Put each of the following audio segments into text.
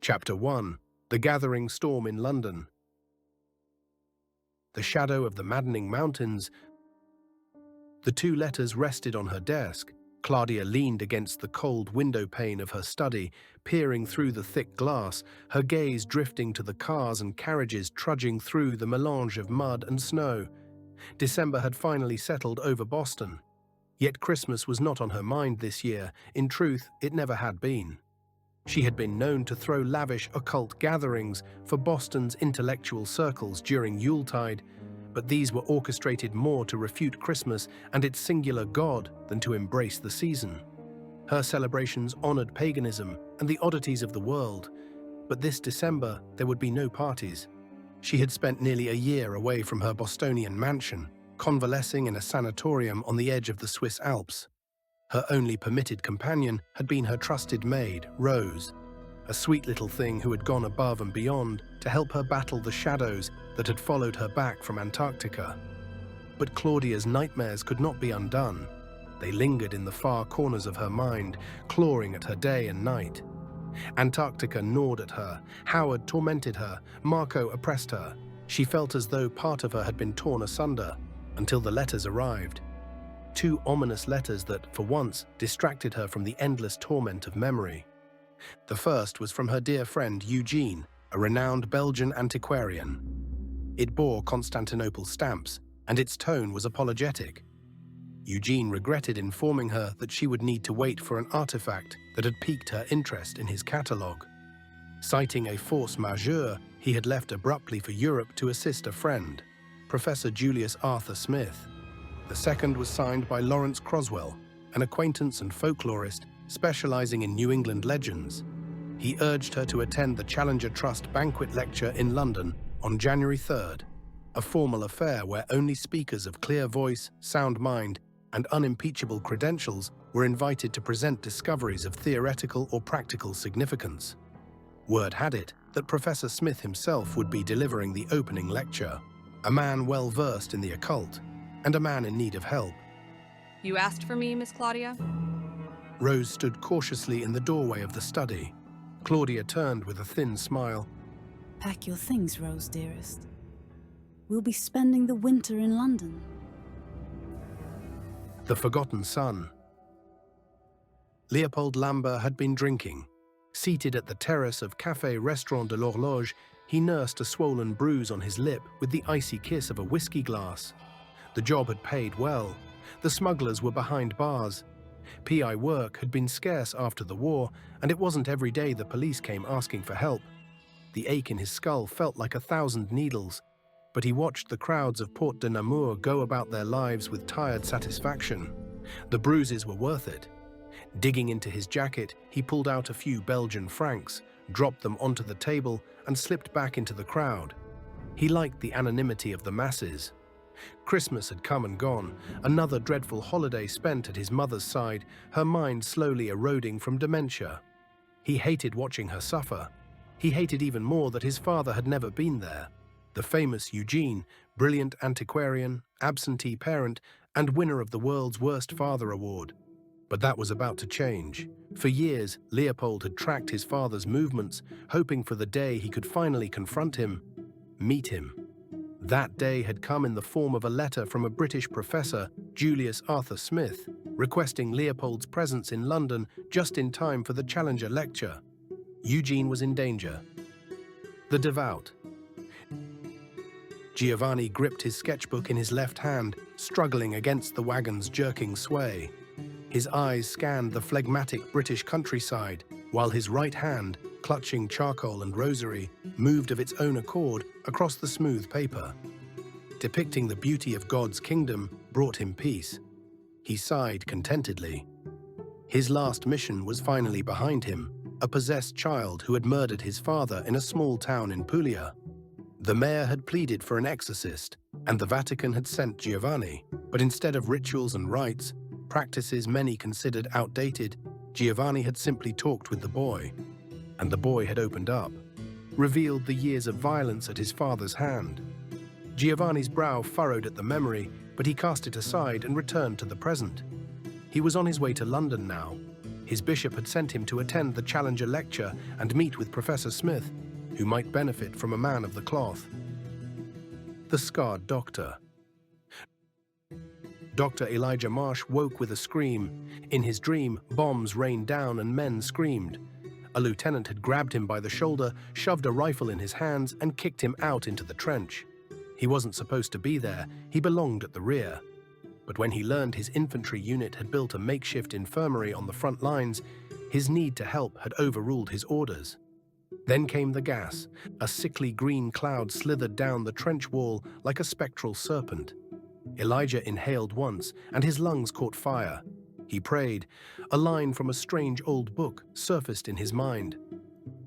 Chapter 1. The Gathering Storm in London. The shadow of the maddening mountains. The two letters rested on her desk. Claudia leaned against the cold window pane of her study, peering through the thick glass, her gaze drifting to the cars and carriages trudging through the melange of mud and snow. December had finally settled over Boston. Yet Christmas was not on her mind this year. In truth, it never had been. She had been known to throw lavish occult gatherings for Boston's intellectual circles during Yuletide, but these were orchestrated more to refute Christmas and its singular god than to embrace the season. Her celebrations honored paganism and the oddities of the world, but this December there would be no parties. She had spent nearly a year away from her Bostonian mansion, convalescing in a sanatorium on the edge of the Swiss Alps. Her only permitted companion had been her trusted maid, Rose, a sweet little thing who had gone above and beyond to help her battle the shadows that had followed her back from Antarctica. But Claudia's nightmares could not be undone. They lingered in the far corners of her mind, clawing at her day and night. Antarctica gnawed at her, Howard tormented her, Marco oppressed her. She felt as though part of her had been torn asunder, until the letters arrived. Two ominous letters that, for once, distracted her from the endless torment of memory. The first was from her dear friend Eugene, a renowned Belgian antiquarian. It bore Constantinople stamps, and its tone was apologetic. Eugene regretted informing her that she would need to wait for an artifact that had piqued her interest in his catalogue. Citing a force majeure, he had left abruptly for Europe to assist a friend, Professor Julius Arthur Smith. The second was signed by Lawrence Croswell, an acquaintance and folklorist specializing in New England legends. He urged her to attend the Challenger Trust banquet lecture in London on January 3rd, a formal affair where only speakers of clear voice, sound mind, and unimpeachable credentials were invited to present discoveries of theoretical or practical significance. Word had it that Professor Smith himself would be delivering the opening lecture, a man well versed in the occult, and a man in need of help. You asked for me, Miss Claudia? Rose stood cautiously in the doorway of the study. Claudia turned with a thin smile. Pack your things, Rose, dearest. We'll be spending the winter in London. The Forgotten Son. Leopold Lambert had been drinking. Seated at the terrace of Café Restaurant de l'Horloge, he nursed a swollen bruise on his lip with the icy kiss of a whiskey glass. The job had paid well. The smugglers were behind bars. PI work had been scarce after the war, and it wasn't every day the police came asking for help. The ache in his skull felt like 1,000 needles, but he watched the crowds of Porte de Namur go about their lives with tired satisfaction. The bruises were worth it. Digging into his jacket, he pulled out a few Belgian francs, dropped them onto the table, and slipped back into the crowd. He liked the anonymity of the masses. Christmas had come and gone, another dreadful holiday spent at his mother's side, her mind slowly eroding from dementia. He hated watching her suffer. He hated even more that his father had never been there. The famous Eugene, brilliant antiquarian, absentee parent, and winner of the world's worst father award. But that was about to change. For years, Leopold had tracked his father's movements, hoping for the day he could finally confront him, meet him. That day had come in the form of a letter from a British professor, Julius Arthur Smith, requesting Leopold's presence in London just in time for the Challenger lecture. Eugene was in danger. The devout. Giovanni gripped his sketchbook in his left hand, struggling against the wagon's jerking sway. His eyes scanned the phlegmatic British countryside, while his right hand, clutching charcoal and rosary, moved of its own accord across the smooth paper. Depicting the beauty of God's kingdom brought him peace. He sighed contentedly. His last mission was finally behind him, a possessed child who had murdered his father in a small town in Puglia. The mayor had pleaded for an exorcist, and the Vatican had sent Giovanni, but instead of rituals and rites, practices many considered outdated, Giovanni had simply talked with the boy. And the boy had opened up, revealed the years of violence at his father's hand. Giovanni's brow furrowed at the memory, but he cast it aside and returned to the present. He was on his way to London now. His bishop had sent him to attend the Challenger lecture and meet with Professor Smith, who might benefit from a man of the cloth. The Scarred Doctor. Dr. Elijah Marsh woke with a scream. In his dream, bombs rained down and men screamed. A lieutenant had grabbed him by the shoulder, shoved a rifle in his hands, and kicked him out into the trench. He wasn't supposed to be there, he belonged at the rear. But when he learned his infantry unit had built a makeshift infirmary on the front lines, his need to help had overruled his orders. Then came the gas. A sickly green cloud slithered down the trench wall like a spectral serpent. Elijah inhaled once, and his lungs caught fire. He prayed. A line from a strange old book surfaced in his mind.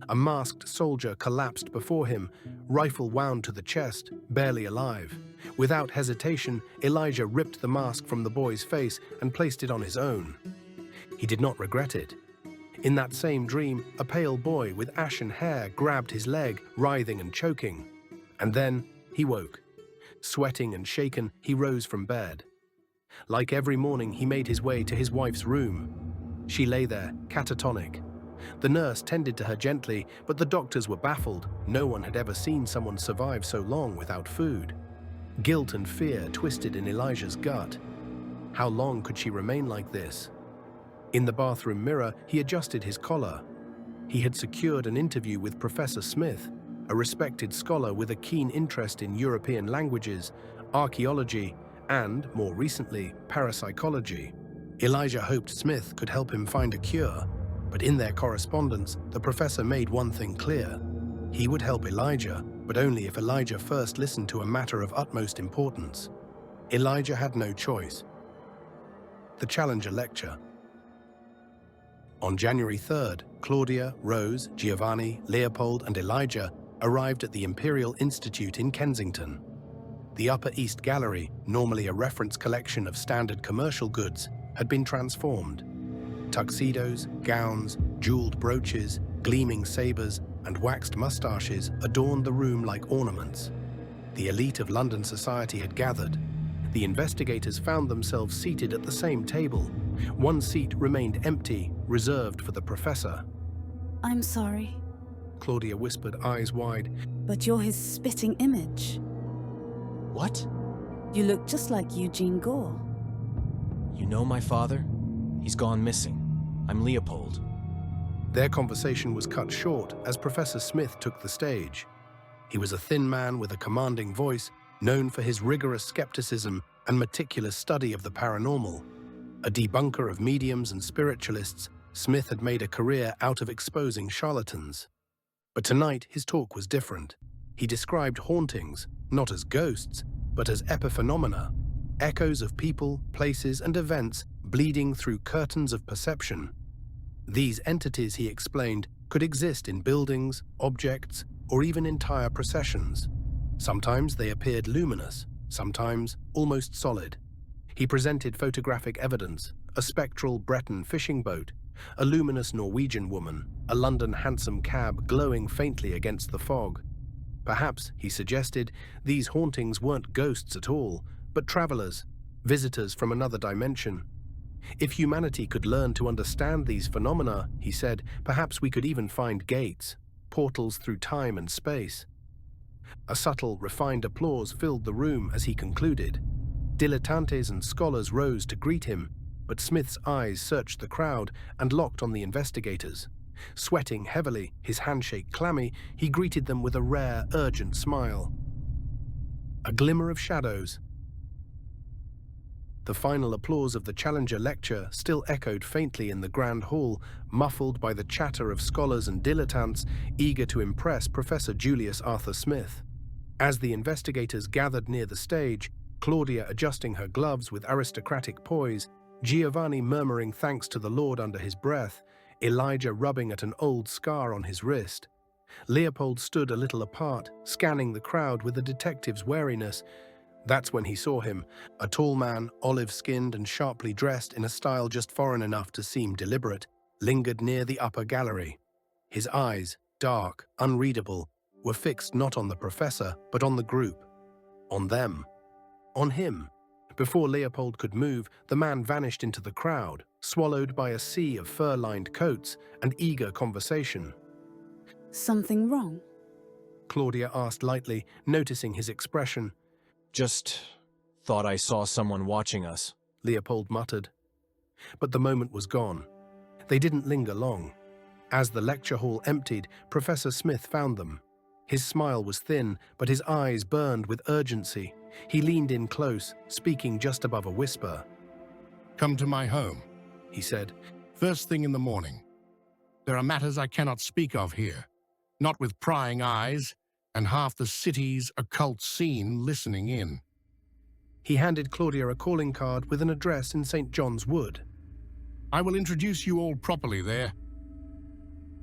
A masked soldier collapsed before him, rifle wound to the chest, barely alive. Without hesitation, Elijah ripped the mask from the boy's face and placed it on his own. He did not regret it. In that same dream, a pale boy with ashen hair grabbed his leg, writhing and choking. And then he woke. Sweating and shaken, he rose from bed. Like every morning, he made his way to his wife's room. She lay there, catatonic. The nurse tended to her gently, but the doctors were baffled. No one had ever seen someone survive so long without food. Guilt and fear twisted in Elijah's gut. How long could she remain like this? In the bathroom mirror, he adjusted his collar. He had secured an interview with Professor Smith, a respected scholar with a keen interest in European languages, archaeology, and, more recently, parapsychology. Elijah hoped Smith could help him find a cure, but in their correspondence, the professor made one thing clear. He would help Elijah, but only if Elijah first listened to a matter of utmost importance. Elijah had no choice. The Challenger Lecture. On January 3rd, Claudia, Rose, Giovanni, Leopold, and Elijah arrived at the Imperial Institute in Kensington. The Upper East Gallery, normally a reference collection of standard commercial goods, had been transformed. Tuxedos, gowns, jeweled brooches, gleaming sabers, and waxed mustaches adorned the room like ornaments. The elite of London society had gathered. The investigators found themselves seated at the same table. One seat remained empty, reserved for the professor. I'm sorry, Claudia whispered, eyes wide. but you're his spitting image. What? You look just like Eugene Gore. You know my father? He's gone missing. I'm Leopold. Their conversation was cut short as Professor Smith took the stage. He was a thin man with a commanding voice, known for his rigorous skepticism and meticulous study of the paranormal. A debunker of mediums and spiritualists, Smith had made a career out of exposing charlatans. But tonight, his talk was different. He described hauntings, not as ghosts, but as epiphenomena, echoes of people, places, and events bleeding through curtains of perception. These entities, he explained, could exist in buildings, objects, or even entire processions. Sometimes they appeared luminous, sometimes almost solid. He presented photographic evidence: a spectral Breton fishing boat, a luminous Norwegian woman, a London hansom cab glowing faintly against the fog. Perhaps, he suggested, these hauntings weren't ghosts at all, but travelers, visitors from another dimension. If humanity could learn to understand these phenomena, he said, perhaps we could even find gates, portals through time and space. A subtle, refined applause filled the room as he concluded. Dilettantes and scholars rose to greet him, but Smith's eyes searched the crowd and locked on the investigators. Sweating heavily, his handshake clammy, he greeted them with a rare, urgent smile. A glimmer of shadows. The final applause of the Challenger lecture still echoed faintly in the grand hall, muffled by the chatter of scholars and dilettantes eager to impress Professor Julius Arthur Smith. As the investigators gathered near the stage, Claudia adjusting her gloves with aristocratic poise, Giovanni murmuring thanks to the Lord under his breath, Elijah rubbing at an old scar on his wrist. Leopold stood a little apart, scanning the crowd with a detective's wariness. That's when he saw him, a tall man, olive-skinned and sharply dressed in a style just foreign enough to seem deliberate, lingered near the upper gallery. His eyes, dark, unreadable, were fixed not on the professor, but on the group. On them. On him. Before Leopold could move, the man vanished into the crowd, swallowed by a sea of fur-lined coats and eager conversation. Something wrong? Claudia asked lightly, noticing his expression. Just thought I saw someone watching us. Leopold muttered. But the moment was gone. They didn't linger long. As the lecture hall emptied, Professor Smith found them. His smile was thin, but his eyes burned with urgency. He leaned in close, speaking just above a whisper. "Come to my home," he said. "first thing in the morning. There are matters I cannot speak of here, not with prying eyes and half the city's occult scene listening in." He handed Claudia a calling card with an address in St. John's Wood. "I will introduce you all properly there.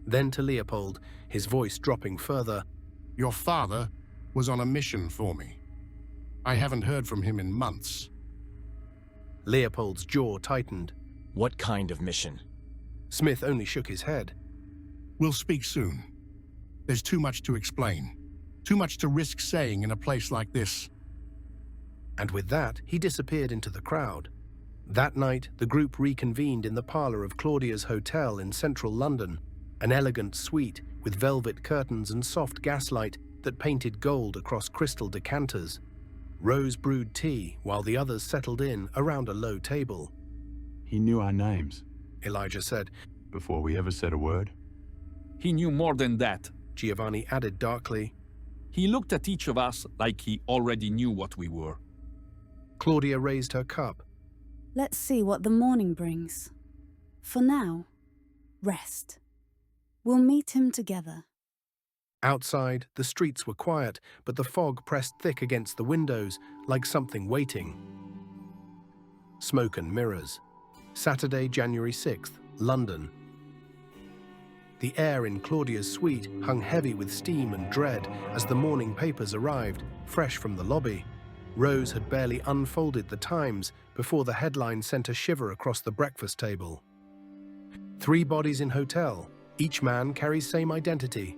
Then to Leopold, his voice dropping further. Your father was on a mission for me. I haven't heard from him in months." Leopold's jaw tightened. What kind of mission? Smith only shook his head. "We'll speak soon. There's too much to explain. Too much to risk saying in a place like this." And with that, he disappeared into the crowd. That night, the group reconvened in the parlor of Claudia's hotel in central London, an elegant suite with velvet curtains and soft gaslight that painted gold across crystal decanters. Rose brewed tea while the others settled in around a low table. "He knew our names," Elijah said. "before we ever said a word." He knew more than that. Giovanni added darkly. He looked at each of us like he already knew what we were. Claudia raised her cup. Let's see what the morning brings. For now, rest. We'll meet him together. Outside, the streets were quiet, but the fog pressed thick against the windows, like something waiting. Smoke and mirrors. Saturday, January 6th, London. The air in Claudia's suite hung heavy with steam and dread as the morning papers arrived, fresh from the lobby. Rose had barely unfolded the Times before the headline sent a shiver across the breakfast table. 3 bodies in hotel. Each man carries same identity.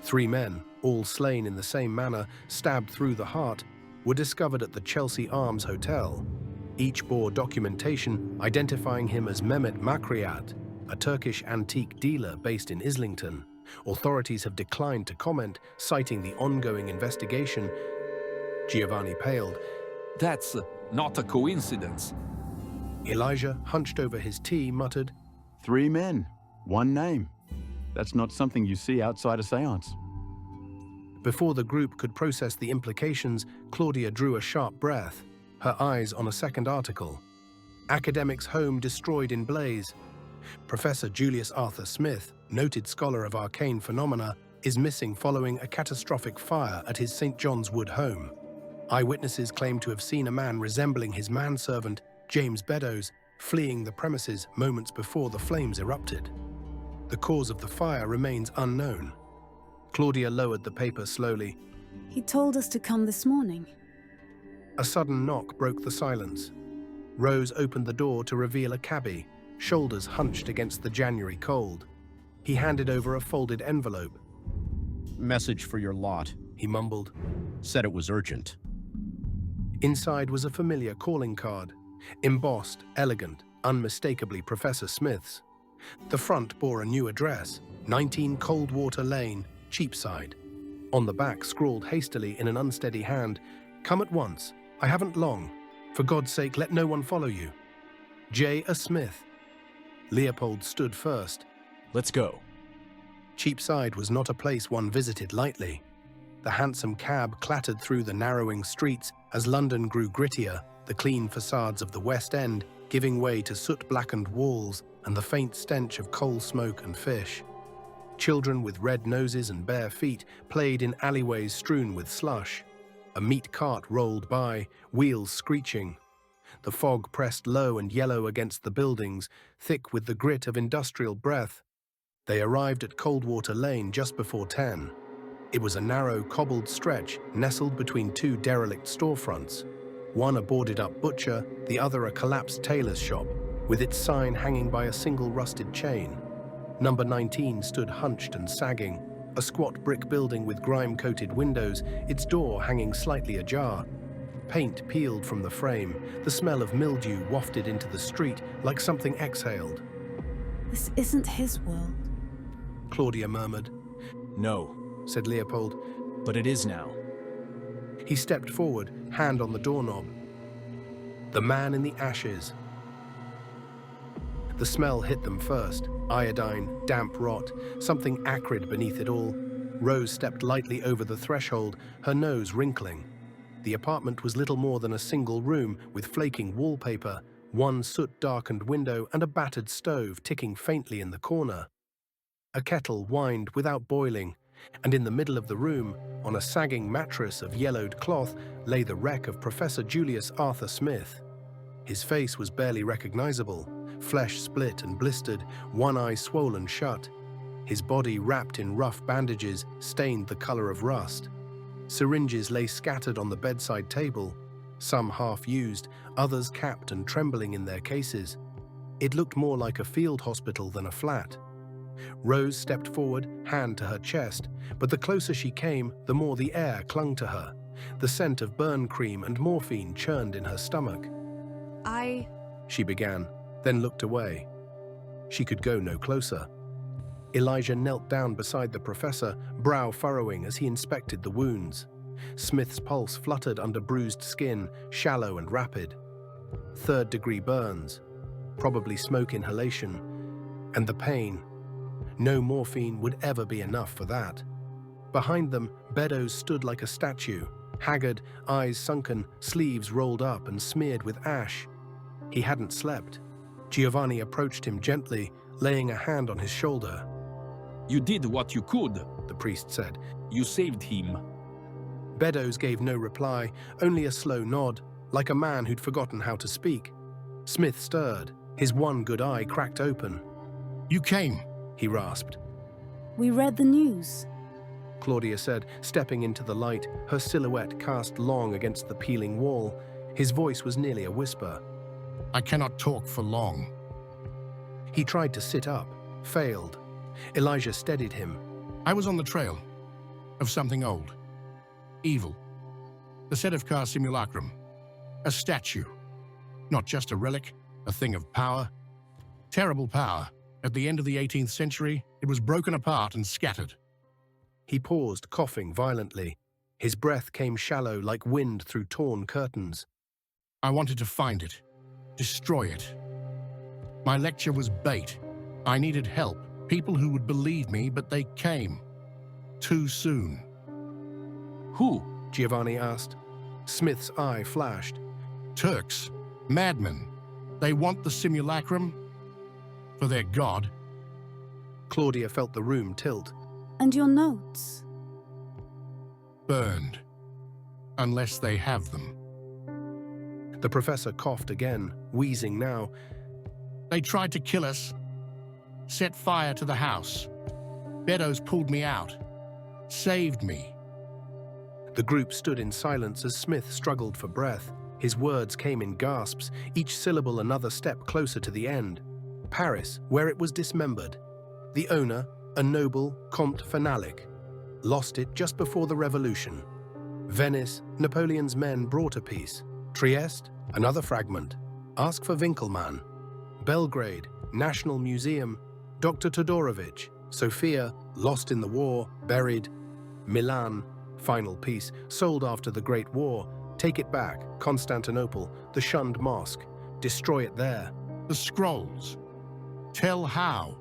3 men, all slain in the same manner, stabbed through the heart, were discovered at the Chelsea Arms Hotel. Each bore documentation identifying him as Mehmet Makriyat, a Turkish antique dealer based in Islington. Authorities have declined to comment, citing the ongoing investigation. Giovanni paled. That's not a coincidence. Elijah, hunched over his tea, muttered, 3 men, 1 name. That's not something you see outside a seance. Before the group could process the implications, Claudia drew a sharp breath, her eyes on a second article. Academic's home destroyed in blaze. Professor Julius Arthur Smith, noted scholar of arcane phenomena, is missing following a catastrophic fire at his St. John's Wood home. Eyewitnesses claim to have seen a man resembling his manservant, James Beddoes, fleeing the premises moments before the flames erupted. The cause of the fire remains unknown. Claudia lowered the paper slowly. He told us to come this morning. A sudden knock broke the silence. Rose opened the door to reveal a cabbie, shoulders hunched against the January cold. He handed over a folded envelope. "Message for your lot," he mumbled. "Said it was urgent." Inside was a familiar calling card, embossed, elegant, unmistakably Professor Smith's. The front bore a new address, 19 Coldwater Lane, Cheapside. On the back scrawled hastily in an unsteady hand, "Come at once. I haven't long. For God's sake, let no one follow you. J. A. Smith." Leopold stood first. Let's go. Cheapside was not a place one visited lightly. The handsome cab clattered through the narrowing streets as London grew grittier, the clean facades of the West End giving way to soot-blackened walls and the faint stench of coal smoke and fish. Children with red noses and bare feet played in alleyways strewn with slush. A meat cart rolled by, wheels screeching. The fog pressed low and yellow against the buildings, thick with the grit of industrial breath. They arrived at Coldwater Lane just before 10. It was a narrow, cobbled stretch nestled between 2 derelict storefronts. One a boarded-up butcher, the other a collapsed tailor's shop, with its sign hanging by a single rusted chain. Number 19 stood hunched and sagging, a squat brick building with grime-coated windows, its door hanging slightly ajar. Paint peeled from the frame. The smell of mildew wafted into the street like something exhaled. This isn't his world. Claudia murmured. No, Said Leopold. but it is now. He stepped forward, hand on the doorknob. The man in the ashes. The smell hit them first. Iodine, damp rot, something acrid beneath it all. Rose stepped lightly over the threshold, her nose wrinkling. The apartment was little more than a single room with flaking wallpaper, one soot-darkened window and a battered stove ticking faintly in the corner. A kettle whined without boiling, and in the middle of the room, on a sagging mattress of yellowed cloth, lay the wreck of Professor Julius Arthur Smith. His face was barely recognizable, flesh split and blistered, one eye swollen shut. His body, wrapped in rough bandages, stained the color of rust. Syringes lay scattered on the bedside table, some half-used, others capped and trembling in their cases. It looked more like a field hospital than a flat. Rose stepped forward, hand to her chest, but the closer she came, the more the air clung to her. The scent of burn cream and morphine churned in her stomach. She began, then looked away. She could go no closer. Elijah knelt down beside the professor, brow furrowing as he inspected the wounds. Smith's pulse fluttered under bruised skin, shallow and rapid. Third-degree burns, probably smoke inhalation, and the pain. No morphine would ever be enough for that. Behind them, Beddoes stood like a statue, haggard, eyes sunken, sleeves rolled up and smeared with ash. He hadn't slept. Giovanni approached him gently, laying a hand on his shoulder. You did what you could, The priest said. you saved him. Beddoes gave no reply, only a slow nod, like a man who'd forgotten how to speak. Smith stirred, his one good eye cracked open. You came. He rasped. We read the news. Claudia said, stepping into the light, her silhouette cast long against the peeling wall. His voice was nearly a whisper. I cannot talk for long. He tried to sit up, failed. Elijah steadied him. I was on the trail of something old, evil. The Sedefkar simulacrum, a statue, not just a relic, a thing of power. Terrible power. At the end of the 18th century, it was broken apart and scattered. He paused, coughing violently. His breath came shallow like wind through torn curtains. I wanted to find it, destroy it. My lecture was bait. I needed help, people who would believe me, but they came. Too soon. Who? Giovanni asked. Smith's eye flashed. Turks, madmen. They want the simulacrum for their god. Claudia felt the room tilt. And your notes? Burned. Unless they have them. The professor coughed again, wheezing now. They tried to kill us. Set fire to the house. Beddoes pulled me out. Saved me. The group stood in silence as Smith struggled for breath. His words came in gasps, each syllable another step closer to the end. Paris, where it was dismembered. The owner, a noble Comte Fanalic, lost it just before the revolution. Venice, Napoleon's men brought a piece. Trieste, another fragment. Ask for Winkelmann. Belgrade, National Museum. Dr. Todorovich. Sofia, lost in the war, buried. Milan, final piece, sold after the Great War. Take it back, Constantinople, the shunned mosque. Destroy it there. The scrolls. Tell how.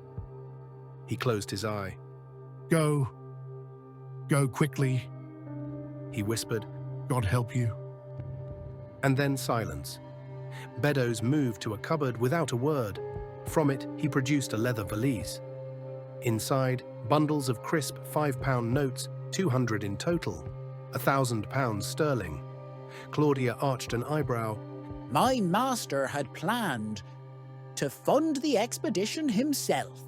He closed his eye. Go. Go quickly. He whispered. God help you. And then silence. Beddoes moved to a cupboard without a word. From it, he produced a leather valise. Inside, bundles of crisp £5 notes, 200 in total, £1,000 sterling. Claudia arched an eyebrow. My master had planned to fund the expedition himself.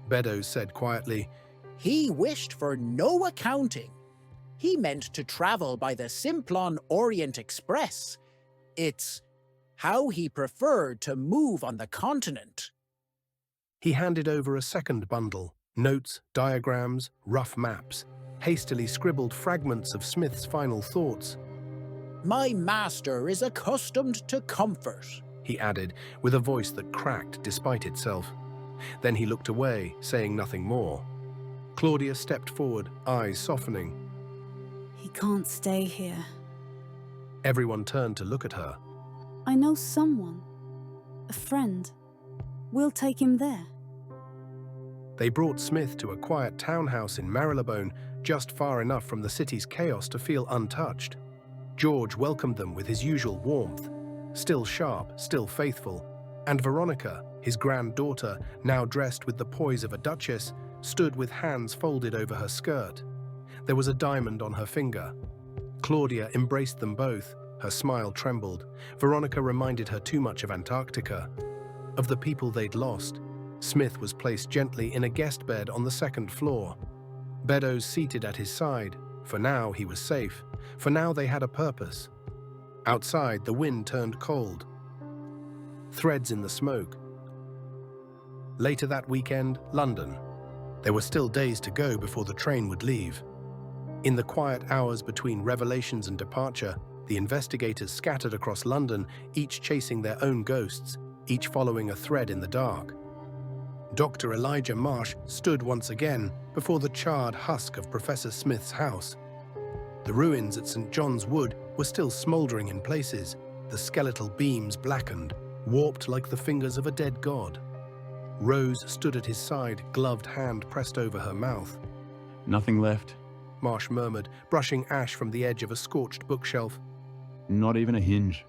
Beddoes said quietly. He wished for no accounting. He meant to travel by the Simplon Orient Express. It's how he preferred to move on the continent. He handed over a second bundle, notes, diagrams, rough maps, hastily scribbled fragments of Smith's final thoughts. My master is accustomed to comfort. He added, with a voice that cracked despite itself. Then he looked away, saying nothing more. Claudia stepped forward, eyes softening. He can't stay here. Everyone turned to look at her. I know someone. A friend. We'll take him there. They brought Smith to a quiet townhouse in Marylebone, just far enough from the city's chaos to feel untouched. George welcomed them with his usual warmth, still sharp, still faithful, and Veronica, his granddaughter, now dressed with the poise of a duchess, stood with hands folded over her skirt. There was a diamond on her finger. Claudia embraced them both. Her smile trembled. Veronica reminded her too much of Antarctica, of the people they'd lost. Smith was placed gently in a guest bed on the second floor. Beddoes seated at his side. For now, he was safe. For now, they had a purpose. Outside, the wind turned cold. Threads in the smoke. Later that weekend, London. There were still days to go before the train would leave. In the quiet hours between revelations and departure, the investigators scattered across London, each chasing their own ghosts, each following a thread in the dark. Dr. Elijah Marsh stood once again before the charred husk of Professor Smith's house. The ruins at St. John's Wood were still smouldering in places, the skeletal beams blackened, warped like the fingers of a dead god. Rose stood at his side, gloved hand pressed over her mouth. Nothing left. Marsh murmured, brushing ash from the edge of a scorched bookshelf. Not even a hinge.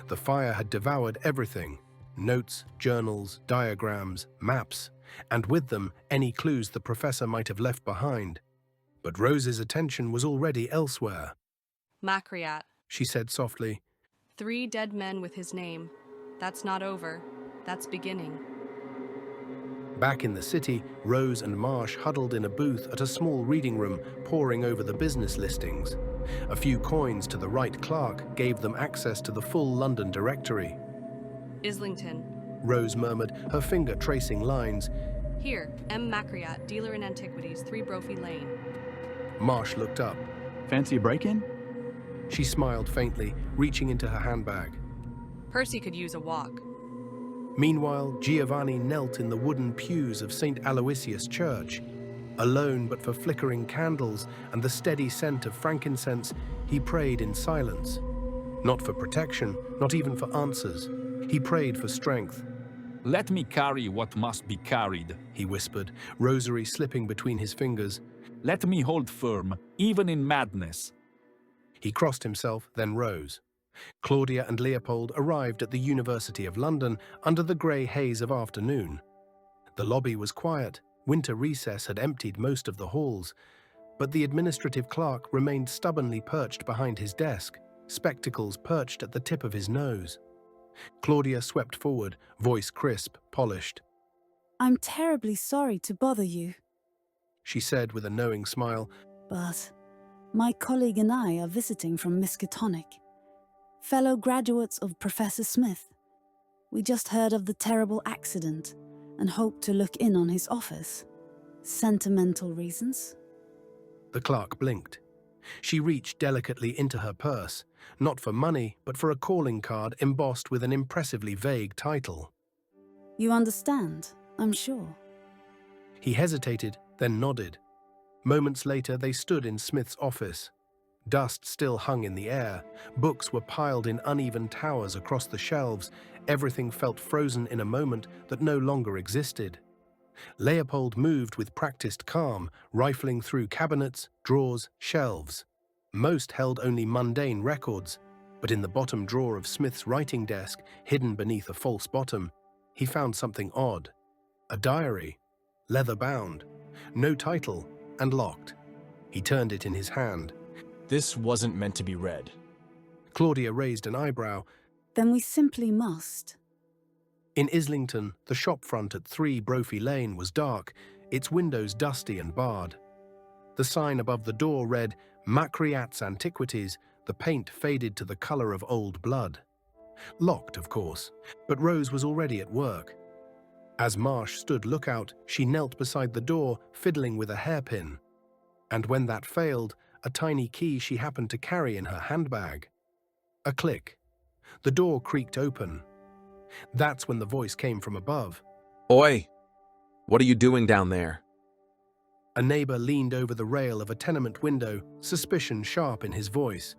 The fire had devoured everything. Notes, journals, diagrams, maps, and with them any clues the professor might have left behind. But Rose's attention was already elsewhere. Macreat. She said softly. 3 dead men with his name. That's not over. That's beginning. Back in the city, Rose and Marsh huddled in a booth at a small reading room, poring over the business listings. A few coins to the right clerk gave them access to the full London directory. Islington. Rose murmured, her finger tracing lines. Here, M. Macreat, dealer in antiquities, 3 Brophy Lane. Marsh looked up. Fancy a break-in? She smiled faintly, reaching into her handbag. Percy could use a walk. Meanwhile, Giovanni knelt in the wooden pews of St. Aloysius Church. Alone but for flickering candles and the steady scent of frankincense, he prayed in silence. Not for protection, not even for answers. He prayed for strength. Let me carry what must be carried, He whispered, rosary slipping between his fingers. Let me hold firm, even in madness. He crossed himself, then rose. Claudia and Leopold arrived at the University of London under the grey haze of afternoon. The lobby was quiet. Winter recess had emptied most of the halls, but the administrative clerk remained stubbornly perched behind his desk, spectacles perched at the tip of his nose. Claudia swept forward, voice crisp, polished. I'm terribly sorry to bother you, She said with a knowing smile. but my colleague and I are visiting from Miskatonic. Fellow graduates of Professor Smith. We just heard of the terrible accident and hope to look in on his office. Sentimental reasons? The clerk blinked. She reached delicately into her purse, not for money, but for a calling card embossed with an impressively vague title. You understand, I'm sure. He hesitated, then nodded. Moments later, they stood in Smith's office. Dust still hung in the air. Books were piled in uneven towers across the shelves. Everything felt frozen in a moment that no longer existed. Leopold moved with practiced calm, rifling through cabinets, drawers, shelves. Most held only mundane records, but in the bottom drawer of Smith's writing desk, hidden beneath a false bottom, he found something odd. A diary, leather-bound, no title, and locked. He turned it in his hand. This wasn't meant to be read. Claudia raised an eyebrow. Then we simply must. In Islington, the shopfront at 3 Brophy Lane was dark, its windows dusty and barred. The sign above the door read, Macreat's Antiquities, the paint faded to the colour of old blood. Locked, of course, but Rose was already at work. As Marsh stood lookout, she knelt beside the door, fiddling with a hairpin. And when that failed, a tiny key she happened to carry in her handbag. A click. The door creaked open. That's when the voice came from above. Oi! What are you doing down there? A neighbor leaned over the rail of a tenement window, suspicion sharp in his voice.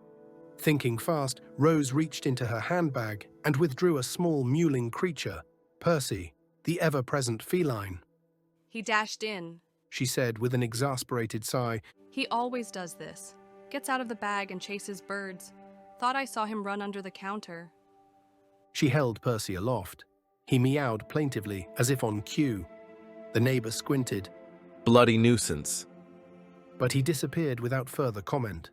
Thinking fast, Rose reached into her handbag and withdrew a small mewling creature, Percy, the ever-present feline. He dashed in. She said with an exasperated sigh. He always does this. Gets out of the bag and chases birds. Thought I saw him run under the counter. She held Percy aloft. He meowed plaintively, as if on cue. The neighbor squinted. Bloody nuisance. But he disappeared without further comment.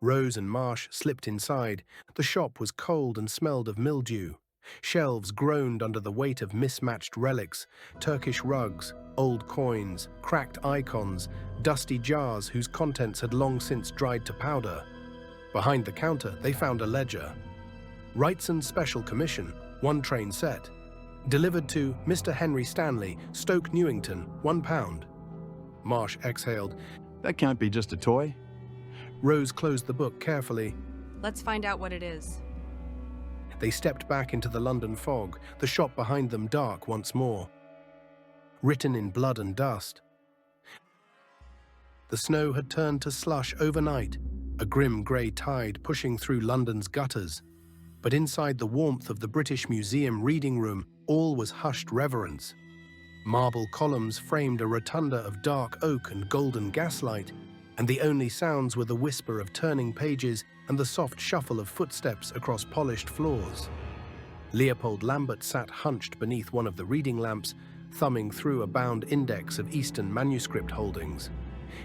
Rose and Marsh slipped inside. The shop was cold and smelled of mildew. Shelves groaned under the weight of mismatched relics, Turkish rugs, old coins, cracked icons, dusty jars whose contents had long since dried to powder. Behind the counter, they found a ledger. Wrightson Special Commission, 1 train set. Delivered to Mr. Henry Stanley, Stoke Newington, £1. Marsh exhaled. That can't be just a toy. Rose closed the book carefully. Let's find out what it is. They stepped back into the London fog, the shop behind them dark once more. Written in blood and dust. The snow had turned to slush overnight, a grim grey tide pushing through London's gutters. But inside the warmth of the British Museum reading room, all was hushed reverence. Marble columns framed a rotunda of dark oak and golden gaslight, and the only sounds were the whisper of turning pages and the soft shuffle of footsteps across polished floors. Leopold Lambert sat hunched beneath one of the reading lamps, thumbing through a bound index of Eastern manuscript holdings.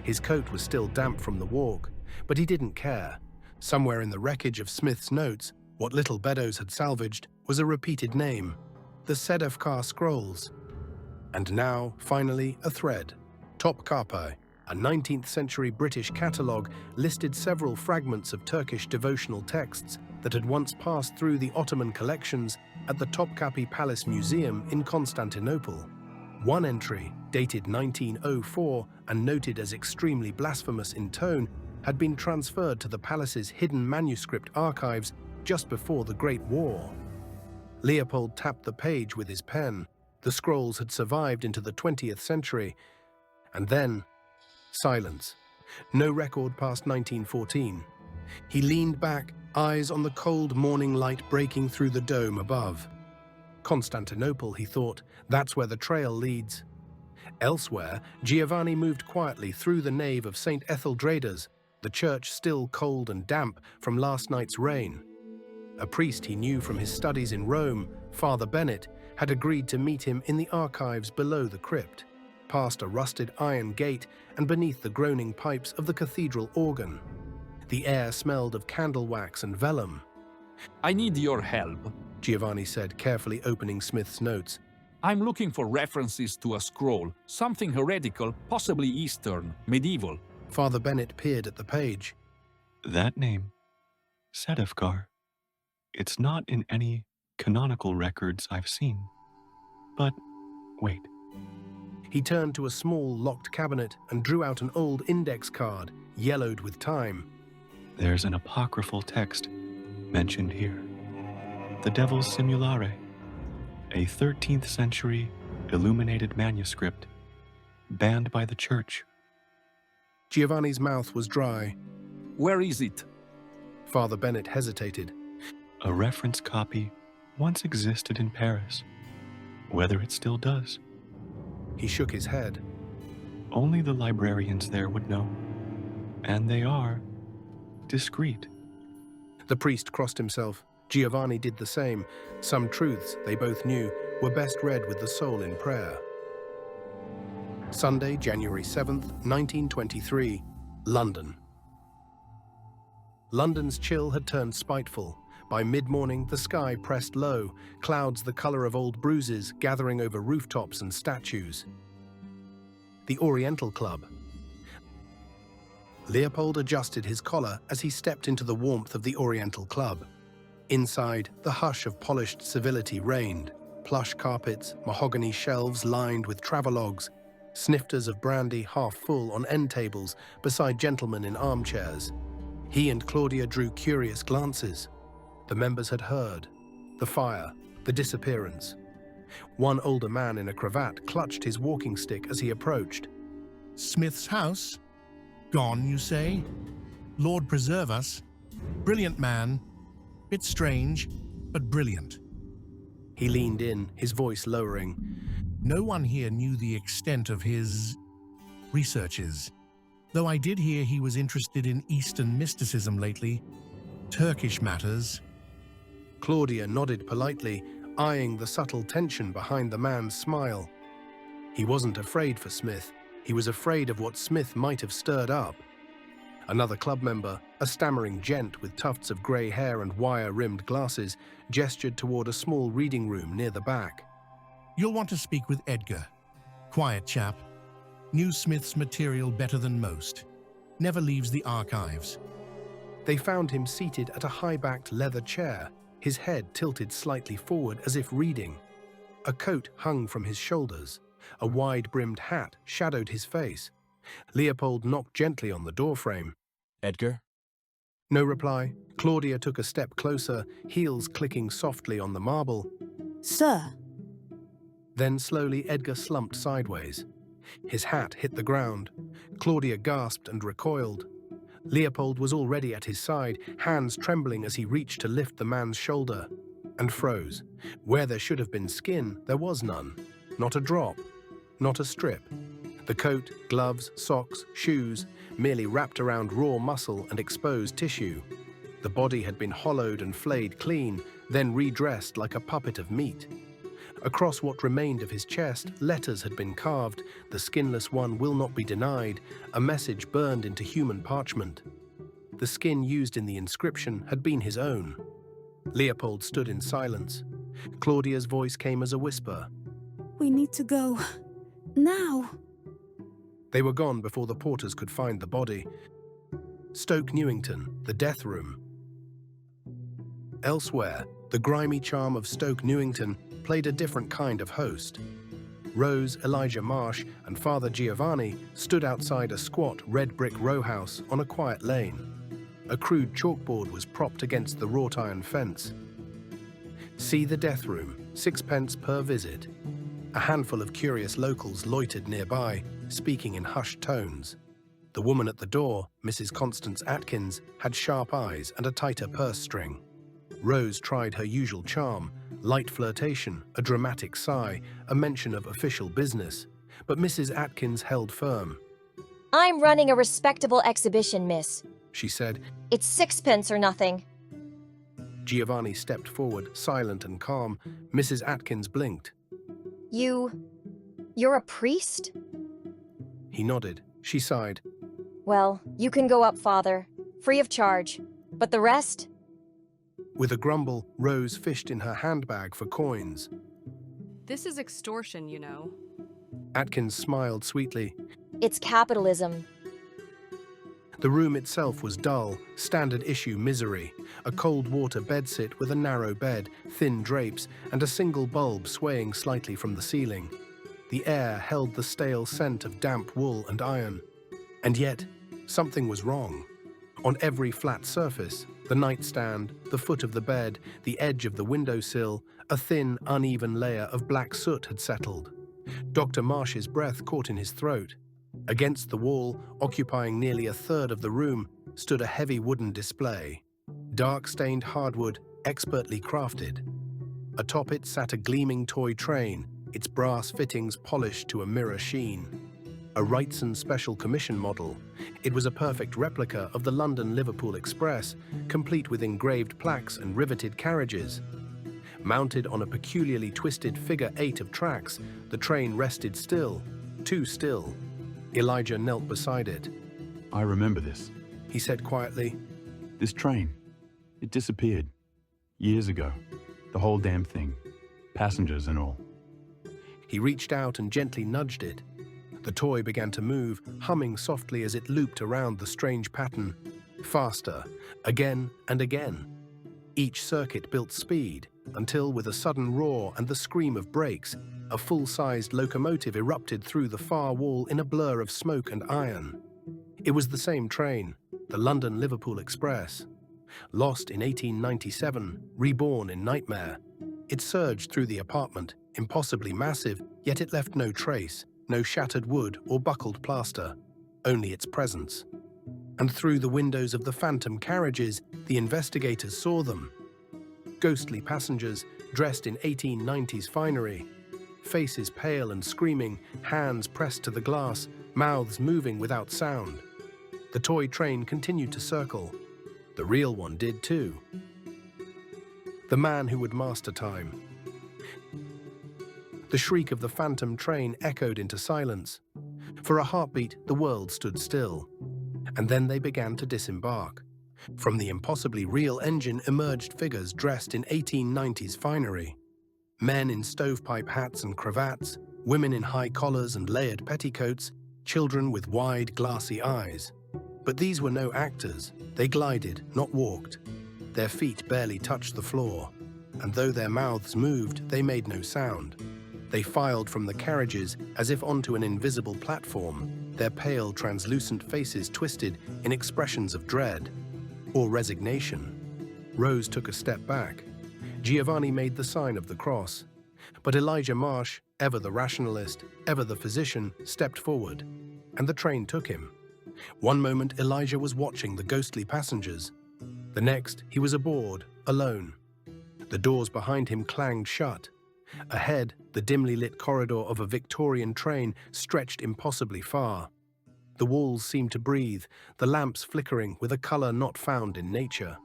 His coat was still damp from the walk, but he didn't care. Somewhere in the wreckage of Smith's notes, what little Beddoes had salvaged was a repeated name, the Sedefkar Scrolls. And now, finally, a thread. Topkapi, a 19th century British catalogue, listed several fragments of Turkish devotional texts that had once passed through the Ottoman collections at the Topkapi Palace Museum in Constantinople. One entry, dated 1904 and noted as extremely blasphemous in tone, had been transferred to the palace's hidden manuscript archives just before the Great War. Leopold tapped the page with his pen. The scrolls had survived into the 20th century. And then, silence. No record past 1914. He leaned back, eyes on the cold morning light breaking through the dome above. Constantinople, he thought, that's where the trail leads. Elsewhere, Giovanni moved quietly through the nave of St. Etheldrada's, the church still cold and damp from last night's rain. A priest he knew from his studies in Rome, Father Bennett, had agreed to meet him in the archives below the crypt, past a rusted iron gate and beneath the groaning pipes of the cathedral organ. The air smelled of candle wax and vellum. I need your help. Giovanni said, carefully opening Smith's notes. I'm looking for references to a scroll, something heretical, possibly Eastern, medieval. Father Bennett peered at the page. That name, Sedefkar, it's not in any canonical records I've seen. But wait. He turned to a small locked cabinet and drew out an old index card, yellowed with time. There's an apocryphal text mentioned here. The Devil's Simulare, a 13th century illuminated manuscript, banned by the church. Giovanni's mouth was dry. Where is it? Father Bennett hesitated. A reference copy once existed in Paris. Whether it still does. He shook his head. Only the librarians there would know. And they are discreet. The priest crossed himself. Giovanni did the same. Some truths, they both knew, were best read with the soul in prayer. Sunday, January 7th, 1923, London. London's chill had turned spiteful. By mid-morning, the sky pressed low, clouds the color of old bruises gathering over rooftops and statues. The Oriental Club. Leopold adjusted his collar as he stepped into the warmth of the Oriental Club. Inside, the hush of polished civility reigned. Plush carpets, mahogany shelves lined with travelogues, snifters of brandy half full on end tables beside gentlemen in armchairs. He and Claudia drew curious glances. The members had heard. The fire, the disappearance. One older man in a cravat clutched his walking stick as he approached. Smith's house? Gone, you say? Lord preserve us. Brilliant man. Bit strange, but brilliant. He leaned in, his voice lowering. No one here knew the extent of his researches, though I did hear he was interested in Eastern mysticism lately, Turkish matters. Claudia nodded politely, eyeing the subtle tension behind the man's smile. He wasn't afraid for Smith. He was afraid of what Smith might have stirred up. Another club member, a stammering gent with tufts of grey hair and wire-rimmed glasses, gestured toward a small reading room near the back. You'll want to speak with Edgar. Quiet chap. Knew Smith's material better than most. Never leaves the archives. They found him seated at a high-backed leather chair, his head tilted slightly forward as if reading. A coat hung from his shoulders. A wide-brimmed hat shadowed his face. Leopold knocked gently on the doorframe. Edgar? No reply. Claudia took a step closer, heels clicking softly on the marble. Sir. Then slowly Edgar slumped sideways. His hat hit the ground. Claudia gasped and recoiled. Leopold was already at his side, hands trembling as he reached to lift the man's shoulder, and froze. Where there should have been skin, there was none. Not a drop. Not a strip. The coat, gloves, socks, shoes, merely wrapped around raw muscle and exposed tissue. The body had been hollowed and flayed clean, then redressed like a puppet of meat. Across what remained of his chest, letters had been carved, the skinless one will not be denied, a message burned into human parchment. The skin used in the inscription had been his own. Leopold stood in silence. Claudia's voice came as a whisper. We need to go. Now. They were gone before the porters could find the body. Stoke Newington, the death room. Elsewhere, the grimy charm of Stoke Newington played a different kind of host. Rose, Elijah Marsh, and Father Giovanni stood outside a squat red brick row house on a quiet lane. A crude chalkboard was propped against the wrought iron fence. See the death room, 6p per visit. A handful of curious locals loitered nearby, speaking in hushed tones. The woman at the door, Mrs. Constance Atkins, had sharp eyes and a tighter purse string. Rose tried her usual charm, light flirtation, a dramatic sigh, a mention of official business. But Mrs. Atkins held firm. I'm running a respectable exhibition, miss, she said. It's 6p or nothing. Giovanni stepped forward, silent and calm. Mrs. Atkins blinked. You're a priest? He nodded. She sighed. Well, you can go up, Father. Free of charge. But the rest? With a grumble, Rose fished in her handbag for coins. This is extortion, you know. Atkins smiled sweetly. It's capitalism. The room itself was dull, standard issue misery. A cold water bedsit with a narrow bed, thin drapes, and a single bulb swaying slightly from the ceiling. The air held the stale scent of damp wool and iron. And yet, something was wrong. On every flat surface, the nightstand, the foot of the bed, the edge of the windowsill, a thin, uneven layer of black soot had settled. Dr. Marsh's breath caught in his throat. Against the wall, occupying nearly a third of the room, stood a heavy wooden display. Dark-stained hardwood, expertly crafted. Atop it sat a gleaming toy train, its brass fittings polished to a mirror sheen. A Wrightson Special Commission model. It was a perfect replica of the London-Liverpool Express, complete with engraved plaques and riveted carriages. Mounted on a peculiarly twisted figure 8 of tracks, the train rested still, too still. Elijah knelt beside it. I remember this, he said quietly. This train, it disappeared. Years ago. The whole damn thing. Passengers and all. He reached out and gently nudged it. The toy began to move, humming softly as it looped around the strange pattern. Faster, again and again. Each circuit built speed, until with a sudden roar and the scream of brakes, a full-sized locomotive erupted through the far wall in a blur of smoke and iron. It was the same train, the London-Liverpool Express. Lost in 1897, reborn in nightmare. It surged through the apartment, impossibly massive, yet it left no trace, no shattered wood or buckled plaster, only its presence. And through the windows of the phantom carriages, the investigators saw them. Ghostly passengers dressed in 1890s finery, faces pale and screaming, hands pressed to the glass, mouths moving without sound. The toy train continued to circle. The real one did too. The man who would master time. The shriek of the phantom train echoed into silence. For a heartbeat, the world stood still. And then they began to disembark. From the impossibly real engine emerged figures dressed in 1890s finery. Men in stovepipe hats and cravats, women in high collars and layered petticoats, children with wide, glassy eyes. But these were no actors. They glided, not walked. Their feet barely touched the floor, and though their mouths moved, they made no sound. They filed from the carriages as if onto an invisible platform, their pale, translucent faces twisted in expressions of dread or resignation. Rose took a step back. Giovanni made the sign of the cross. But Elijah Marsh, ever the rationalist, ever the physician, stepped forward, and the train took him. One moment Elijah was watching the ghostly passengers. The next, he was aboard, alone. The doors behind him clanged shut. Ahead, the dimly lit corridor of a Victorian train stretched impossibly far. The walls seemed to breathe, the lamps flickering with a color not found in nature.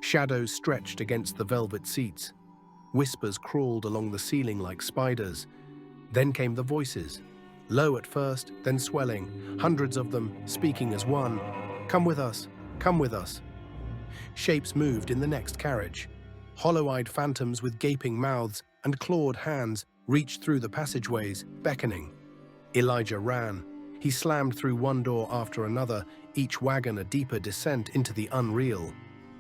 Shadows stretched against the velvet seats. Whispers crawled along the ceiling like spiders. Then came the voices, low at first, then swelling, hundreds of them speaking as one. Come with us, come with us. Shapes moved in the next carriage. Hollow-eyed phantoms with gaping mouths and clawed hands reached through the passageways, beckoning. Elijah ran. He slammed through one door after another, each wagon a deeper descent into the unreal.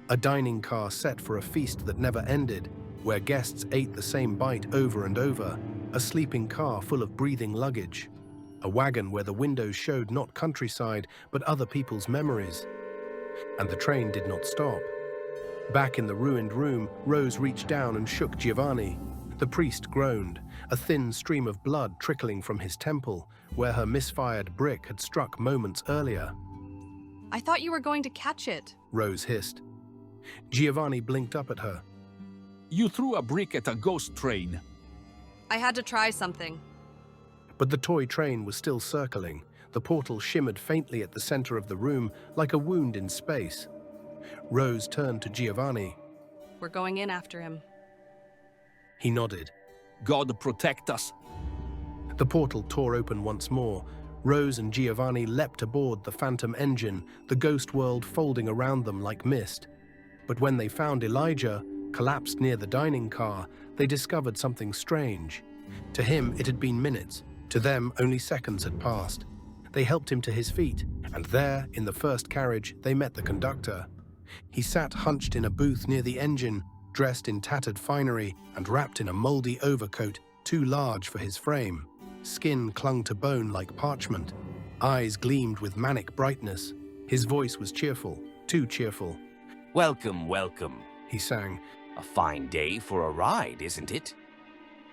A dining car set for a feast that never ended, where guests ate the same bite over and over. A sleeping car full of breathing luggage. A wagon where the windows showed not countryside, but other people's memories. And the train did not stop. Back in the ruined room, Rose reached down and shook Giovanni. The priest groaned, a thin stream of blood trickling from his temple, where her misfired brick had struck moments earlier. I thought you were going to catch it, Rose hissed. Giovanni blinked up at her. You threw a brick at a ghost train. I had to try something. But the toy train was still circling. The portal shimmered faintly at the center of the room, like a wound in space. Rose turned to Giovanni. We're going in after him. He nodded. God protect us. The portal tore open once more. Rose and Giovanni leapt aboard the phantom engine, the ghost world folding around them like mist. But when they found Elijah, collapsed near the dining car, they discovered something strange. To him, it had been minutes. To them, only seconds had passed. They helped him to his feet, and there, in the first carriage, they met the conductor. He sat hunched in a booth near the engine, dressed in tattered finery and wrapped in a moldy overcoat too large for his frame. Skin clung to bone like parchment. Eyes gleamed with manic brightness. His voice was cheerful, too cheerful. Welcome, welcome, he sang. A fine day for a ride, isn't it?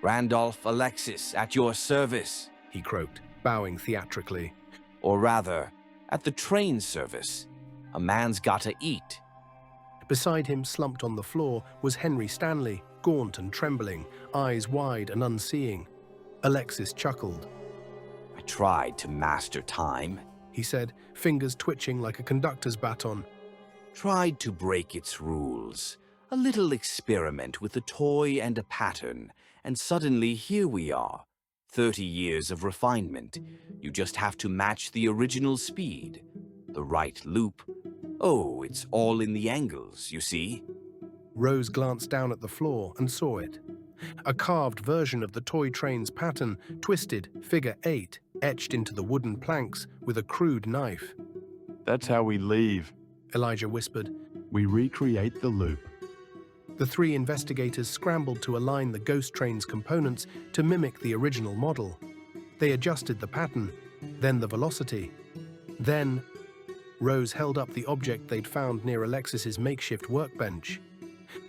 Randolph Alexis, at your service, he croaked, bowing theatrically. Or rather, at the train service. A man's gotta eat. Beside him, slumped on the floor, was Henry Stanley, gaunt and trembling, eyes wide and unseeing. Alexis chuckled. I tried to master time, he said, fingers twitching like a conductor's baton. Tried to break its rules. A little experiment with a toy and a pattern, and suddenly here we are. 30 years of refinement. You just have to match the original speed. The right loop. Oh, it's all in the angles, you see? Rose glanced down at the floor and saw it. A carved version of the toy train's pattern, twisted, figure 8, etched into the wooden planks with a crude knife. That's how we leave, Elijah whispered. We recreate the loop. The three investigators scrambled to align the ghost train's components to mimic the original model. They adjusted the pattern, then the velocity. Then Rose held up the object they'd found near Alexis's makeshift workbench.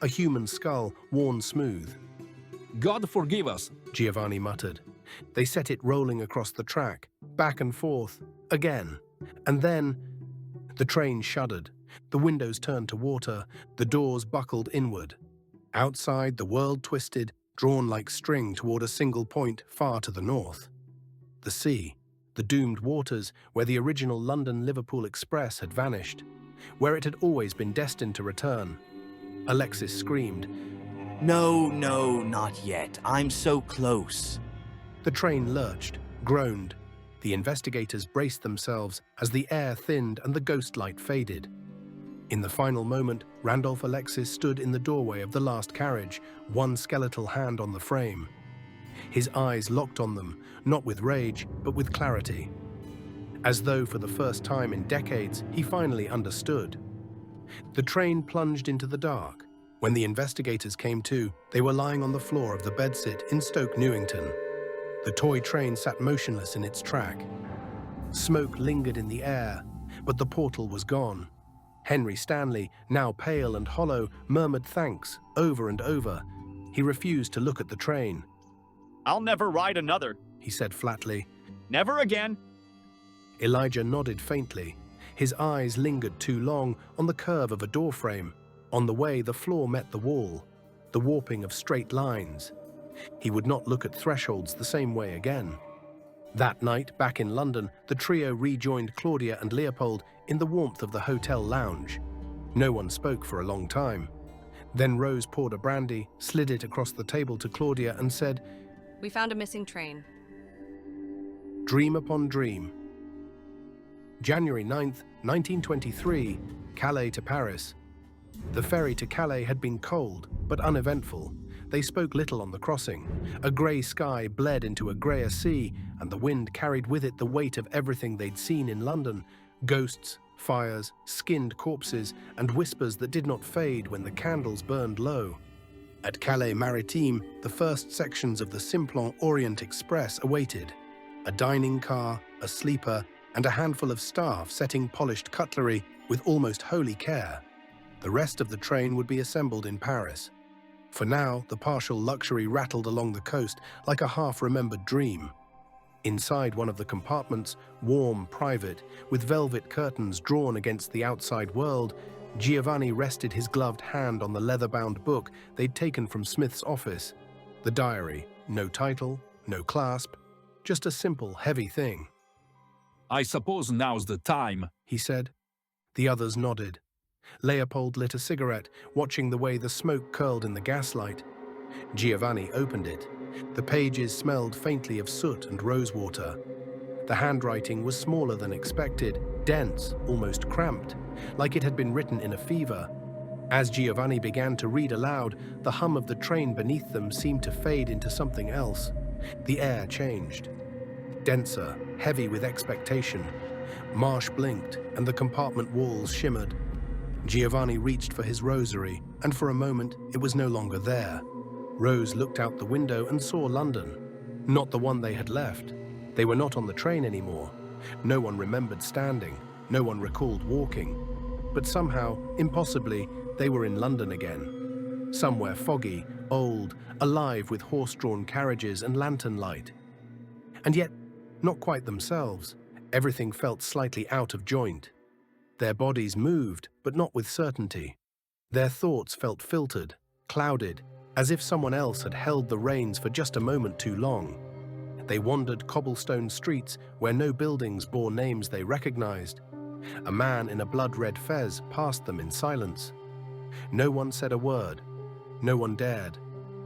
A human skull, worn smooth. God forgive us, Giovanni muttered. They set it rolling across the track, back and forth, again. And then the train shuddered. The windows turned to water, the doors buckled inward. Outside, the world twisted, drawn like string toward a single point far to the north. The sea, the doomed waters where the original London-Liverpool Express had vanished, where it had always been destined to return. Alexis screamed. No, no, not yet. I'm so close. The train lurched, groaned. The investigators braced themselves as the air thinned and the ghost light faded. In the final moment, Randolph Alexis stood in the doorway of the last carriage, one skeletal hand on the frame. His eyes locked on them, not with rage, but with clarity. As though for the first time in decades, he finally understood. The train plunged into the dark. When the investigators came to, they were lying on the floor of the bedsit in Stoke Newington. The toy train sat motionless in its track. Smoke lingered in the air, but the portal was gone. Henry Stanley, now pale and hollow, murmured thanks over and over. He refused to look at the train. I'll never ride another, he said flatly. Never again. Elijah nodded faintly. His eyes lingered too long on the curve of a doorframe, on the way the floor met the wall, the warping of straight lines. He would not look at thresholds the same way again. That night, back in London, the trio rejoined Claudia and Leopold in the warmth of the hotel lounge. No one spoke for a long time. Then Rose poured a brandy, slid it across the table to Claudia and said, We found a missing train. Dream upon dream. January 9th, 1923, Calais to Paris. The ferry to Calais had been cold, but uneventful. They spoke little on the crossing. A grey sky bled into a greyer sea, and the wind carried with it the weight of everything they'd seen in London. Ghosts, fires, skinned corpses, and whispers that did not fade when the candles burned low. At Calais Maritime, the first sections of the Simplon Orient Express awaited. A dining car, a sleeper, and a handful of staff setting polished cutlery with almost holy care. The rest of the train would be assembled in Paris. For now, the partial luxury rattled along the coast like a half-remembered dream. Inside one of the compartments, warm, private, with velvet curtains drawn against the outside world, Giovanni rested his gloved hand on the leather-bound book they'd taken from Smith's office. The diary, no title, no clasp, just a simple, heavy thing. I suppose now's the time, he said. The others nodded. Leopold lit a cigarette, watching the way the smoke curled in the gaslight. Giovanni opened it. The pages smelled faintly of soot and rosewater. The handwriting was smaller than expected, dense, almost cramped, like it had been written in a fever. As Giovanni began to read aloud, the hum of the train beneath them seemed to fade into something else. The air changed. Denser, heavy with expectation. Marsh blinked, and the compartment walls shimmered. Giovanni reached for his rosary, and for a moment it was no longer there. Rose looked out the window and saw London. Not the one they had left. They were not on the train anymore. No one remembered standing. No one recalled walking. But somehow, impossibly, they were in London again. Somewhere foggy, old, alive with horse-drawn carriages and lantern light. And yet, not quite themselves. Everything felt slightly out of joint. Their bodies moved, but not with certainty. Their thoughts felt filtered, clouded, as if someone else had held the reins for just a moment too long. They wandered cobblestone streets where no buildings bore names they recognized. A man in a blood-red fez passed them in silence. No one said a word. No one dared.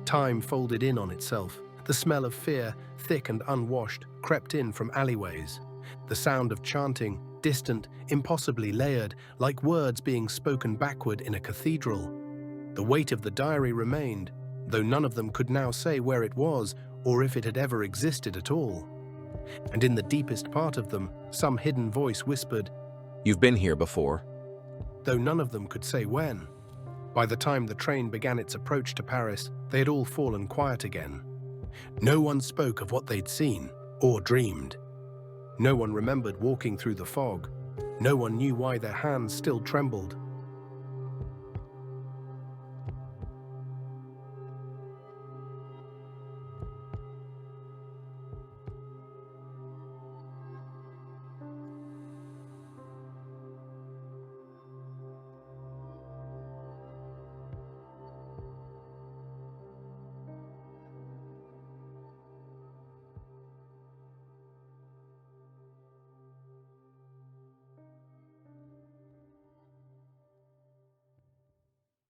Time folded in on itself. The smell of fear, thick and unwashed, crept in from alleyways. The sound of chanting, distant, impossibly layered, like words being spoken backward in a cathedral. The weight of the diary remained, though none of them could now say where it was or if it had ever existed at all. And in the deepest part of them, some hidden voice whispered, "You've been here before," though none of them could say when. By the time the train began its approach to Paris, they had all fallen quiet again. No one spoke of what they'd seen or dreamed. No one remembered walking through the fog. No one knew why their hands still trembled.